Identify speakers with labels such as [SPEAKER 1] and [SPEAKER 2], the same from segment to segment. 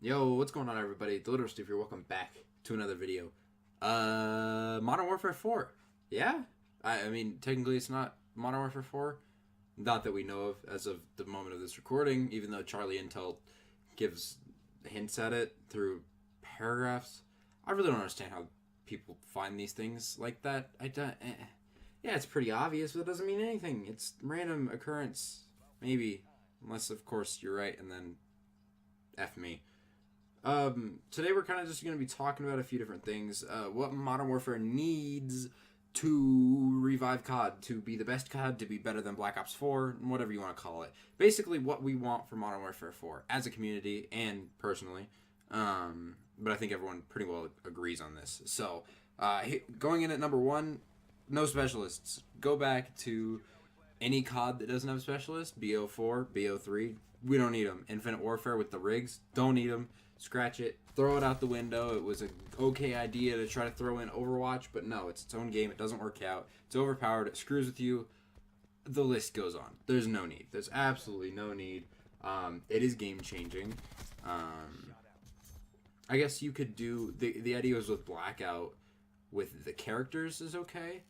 [SPEAKER 1] Yo, what's going on, everybody? TheLiteralSteve here. Welcome back to another video. Modern Warfare 4. Yeah? I mean, technically it's not Modern Warfare 4. Not that we know of as of the moment of this recording, even though Charlie Intel gives hints at it through paragraphs. I really don't understand how people find these things like that. Yeah, it's pretty obvious, but it doesn't mean anything. It's random occurrence. Maybe. Unless, of course, you're right, and then F me. Today we're kind of just going to be talking about a few different things. What Modern Warfare needs to revive COD, to be the best COD, to be better than Black Ops 4, whatever you want to call it. Basically, what we want for Modern Warfare 4 as a community and personally. But I think everyone pretty well agrees on this. So, going in at number one, no specialists. Go back to any COD that doesn't have specialists. BO4, BO3, we don't need them. Infinite Warfare with the rigs, don't need them. Scratch it, throw it out the window. It was an okay idea to try to throw in Overwatch, but no, it's its own game. It doesn't work out. It's overpowered. It screws with you. The list goes on. There's no need. There's absolutely no need. It is game changing. I guess you could do the idea was with Blackout with the characters is okay.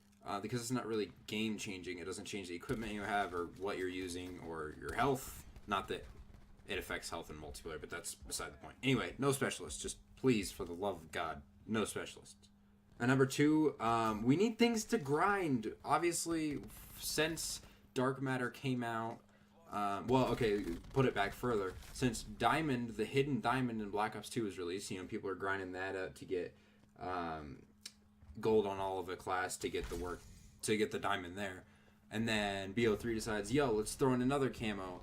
[SPEAKER 1] Because it's not really game changing. It doesn't change the equipment you have or what you're using or your health. Not that it affects health in multiplayer, but that's beside the point. Anyway, no specialists. Just please, for the love of God, no specialists. And number two, we need things to grind. Obviously, since Dark Matter came out, put it back further. Since Diamond, the hidden Diamond in Black Ops 2 was released, people are grinding that out to get gold on all of a class to get the diamond there. And then BO3 decides, yo, let's throw in another camo,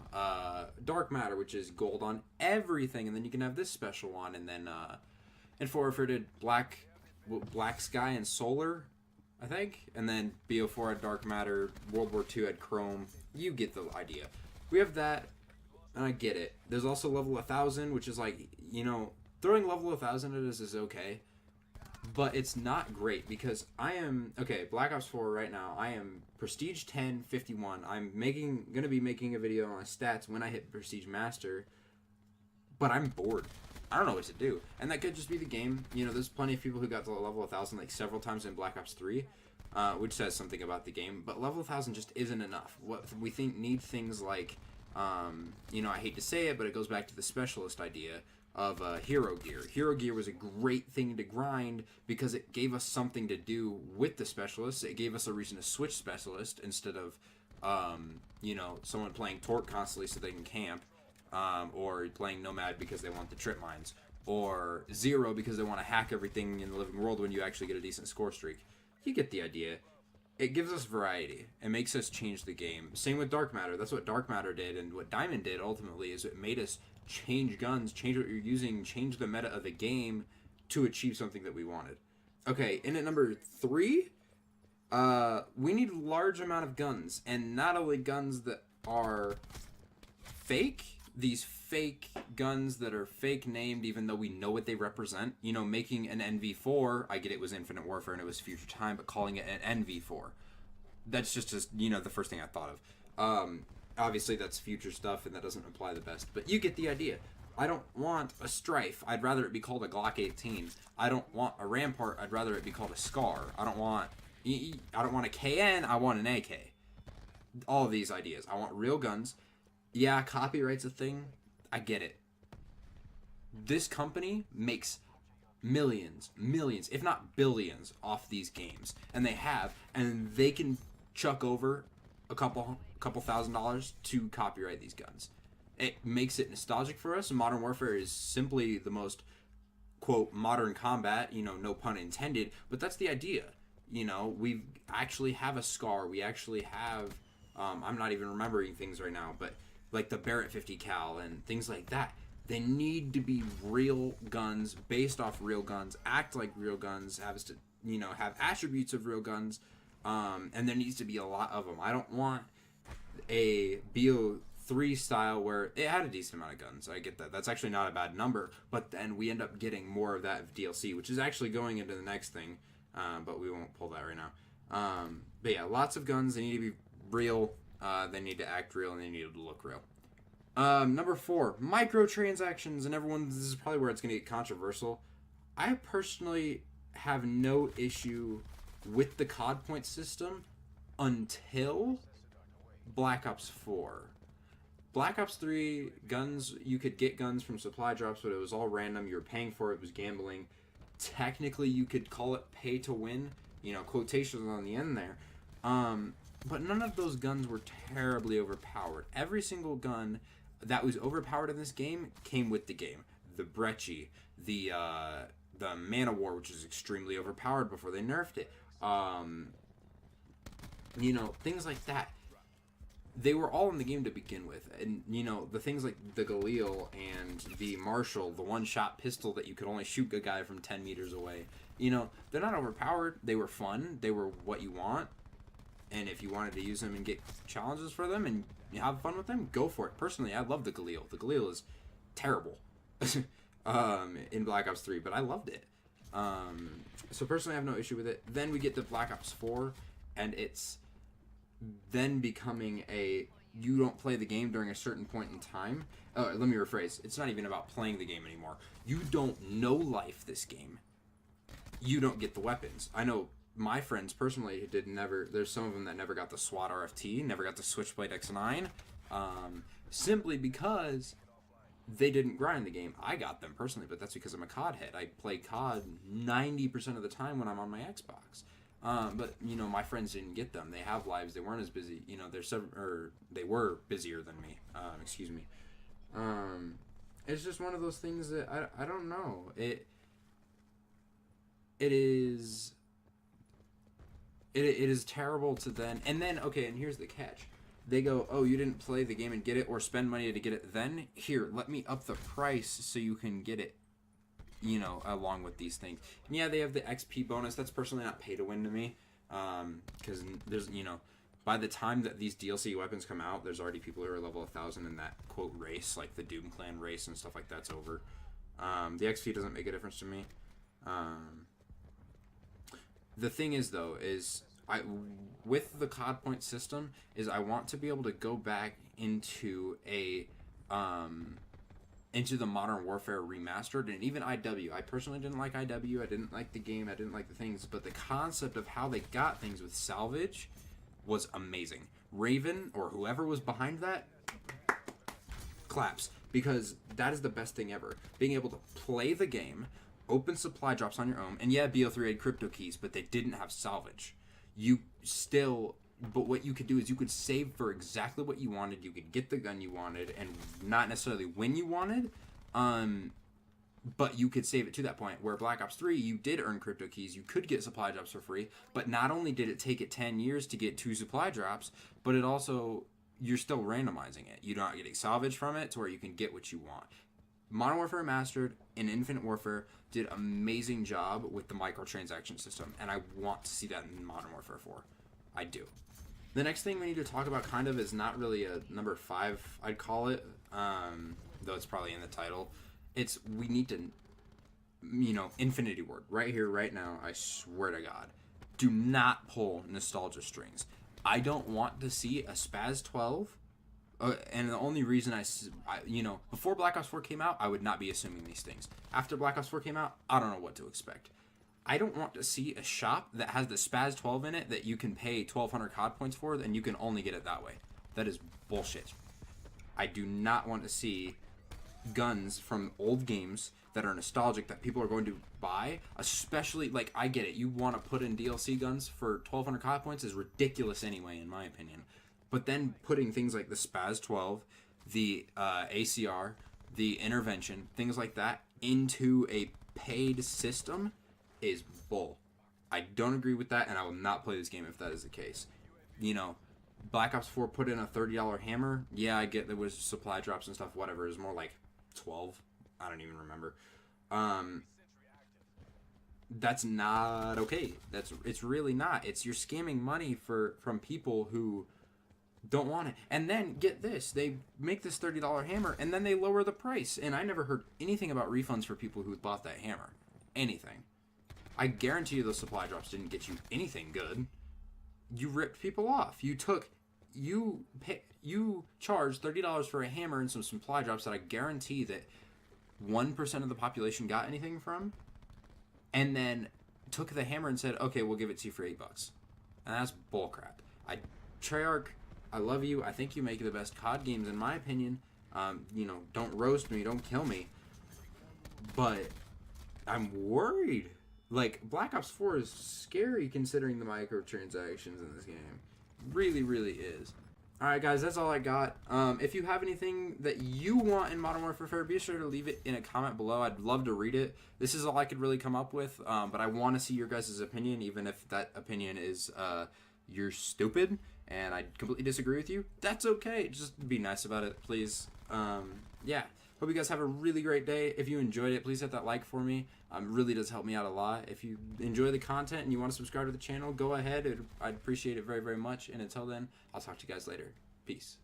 [SPEAKER 1] Dark Matter, which is gold on everything, and then you can have this special one. And then Warfare did Black Sky and Solar, I think. And then BO4 had Dark Matter, World War II had Chrome. You get the idea. We have that, and I get it. There's also level 1000, which is like, throwing level 1000 at us is okay. But it's not great because Black Ops 4 right now, I am Prestige 10, 51. I'm going to be making a video on my stats when I hit Prestige Master, but I'm bored. I don't know what to do. And that could just be the game. There's plenty of people who got to level 1000 like several times in Black Ops 3, which says something about the game, but level 1000 just isn't enough. What we need things like, I hate to say it, but it goes back to the specialist idea of Hero Gear. Hero Gear was a great thing to grind because it gave us something to do with the specialists. It gave us a reason to switch specialist instead of, someone playing Torque constantly so they can camp, or playing Nomad because they want the trip mines, or Zero because they want to hack everything in the living world when you actually get a decent score streak. You get the idea. It gives us variety. It makes us change the game. Same with Dark Matter. That's what Dark Matter did, and what Diamond did ultimately is it made us change guns, change what you're using, change the meta of the game to achieve something that we wanted. Okay, in at number 3, we need a large amount of guns, and not only guns that are fake, these fake guns that are fake named even though we know what they represent. Making an NV4, I get it was Infinite Warfare and it was Future Time, but calling it an NV4, that's just the first thing I thought of. Obviously that's future stuff and that doesn't apply the best, but you get the idea. I don't want a Strife. I'd rather it be called a Glock 18. I don't want a Rampart. I'd rather it be called a Scar. I don't want a KN. I want an AK. All of these ideas. I want real guns. Yeah, copyright's a thing. I get it. This company makes millions, if not billions, off these games, and they can chuck over a couple $1,000s to copyright these guns. It makes it nostalgic for us. Modern Warfare is simply the most, quote, modern combat, no pun intended, but that's the idea. We actually have a Scar. We actually have, I'm not even remembering things right now, but like the Barrett 50 cal and things like that. They need to be real guns, based off real guns, act like real guns, have attributes of real guns, and there needs to be a lot of them. I don't want a BO3 style where it had a decent amount of guns. I get that. That's actually not a bad number, but then we end up getting more of that DLC, which is actually going into the next thing, but we won't pull that right now. But yeah, lots of guns. They need to be real. They need to act real, and they need to look real. Number 4, microtransactions, and everyone, this is probably where it's going to get controversial. I personally have no issue with the COD point system until Black Ops 4. Black Ops 3 guns, you could get guns from supply drops, but it was all random. You were paying for it. It was gambling. Technically, you could call it pay to win. You know, quotations on the end there. But none of those guns were terribly overpowered. Every single gun that was overpowered in this game came with the game. The Brecci, the Man of War, which is extremely overpowered before they nerfed it. You know, things like that. They were all in the game to begin with. And, you know, the things like the Galil and the Marshall, the one-shot pistol that you could only shoot a guy from 10 meters away. You know, they're not overpowered. They were fun. They were what you want. And if you wanted to use them and get challenges for them and have fun with them, go for it. Personally, I love the Galil. The Galil is terrible in Black Ops 3, but I loved it. So personally, I have no issue with it. Then we get to Black Ops 4, and it's then becoming you don't play the game during a certain point in time. Let me rephrase. It's not even about playing the game anymore. You don't know life this game. You don't get the weapons. I know my friends personally did never. There's some of them that never got the SWAT RFT, never got the Switchblade X9, simply because they didn't grind the game. I got them personally, but that's because I'm a COD head. I play COD 90% of the time when I'm on my Xbox. But you know, my friends didn't get them. They have lives. They weren't as busy. You know, they were busier than me. Excuse me. It's just one of those things that I don't know. It is terrible to then, and then, okay, and here's the catch. They go, oh, you didn't play the game and get it or spend money to get it, then here, let me up the price so you can get it, you know, along with these things. And yeah, they have the XP bonus. That's personally not pay to win to me, because there's, you know, by the time that these DLC weapons come out, there's already people who are level 1,000 in that, quote, race, like the Doom Clan race and stuff like that's over. The XP doesn't make a difference to me. The thing is, though, is with the COD point system, is I want to be able to go back into into the Modern Warfare Remastered, and even IW. I personally didn't like IW. I didn't like the game. I didn't like the things, but the concept of how they got things with salvage was amazing. Raven, or whoever was behind that, claps, because that is the best thing ever. Being able to play the game, open supply drops on your own, and yeah, BO3 had crypto keys, but they didn't have salvage. But what you could do is you could save for exactly what you wanted. You could get the gun you wanted, and not necessarily when you wanted, but you could save it to that point. Where Black Ops 3, you did earn crypto keys. You could get supply drops for free, but not only did it take it 10 years to get 2 supply drops, but it also, you're still randomizing it. You're not getting salvage from it to where you can get what you want. Modern Warfare Remastered and Infinite Warfare did an amazing job with the microtransaction system, and I want to see that in Modern Warfare 4. I do. The next thing we need to talk about kind of is not really a number 5, I'd call it, though it's probably in the title. We need to, you know, Infinity Ward, right here, right now, I swear to God. Do not pull nostalgia strings. I don't want to see a Spaz 12, and the only reason you know, before Black Ops 4 came out, I would not be assuming these things. After Black Ops 4 came out, I don't know what to expect. I don't want to see a shop that has the Spaz 12 in it that you can pay 1,200 COD points for, and you can only get it that way. That is bullshit. I do not want to see guns from old games that are nostalgic that people are going to buy, especially, like, I get it. You want to put in DLC guns for 1,200 COD points is ridiculous anyway, in my opinion. But then putting things like the Spaz 12, the ACR, the Intervention, things like that, into a paid system is bull. I don't agree with that, and I will not play this game if that is the case. You know, Black Ops 4 put in a $30 hammer. Yeah, I get there was supply drops and stuff, whatever. It was more like 12. I don't even remember. That's not okay. It's really not. You're scamming money from people who don't want it. And then, get this, they make this $30 hammer, and then they lower the price. And I never heard anything about refunds for people who bought that hammer. Anything. I guarantee you those supply drops didn't get you anything good. You ripped people off. You took you charge $30 for a hammer and some supply drops that I guarantee that 1% of the population got anything from, and then took the hammer and said, okay, we'll give it to you for $8. And that's bullcrap. Treyarch, I love you. I think you make the best COD games in my opinion. Don't roast me, don't kill me. But I'm worried. Like, Black Ops 4 is scary considering the microtransactions in this game. Really, really is. Alright, guys, that's all I got. If you have anything that you want in Modern Warfare, be sure to leave it in a comment below. I'd love to read it. This is all I could really come up with, but I want to see your guys' opinion, even if that opinion is you're stupid and I completely disagree with you. That's okay. Just be nice about it, please. Yeah. Hope you guys have a really great day. If you enjoyed it, please hit that like for me. It really does help me out a lot. If you enjoy the content and you want to subscribe to the channel, go ahead. I'd appreciate it very, very much. And until then, I'll talk to you guys later. Peace.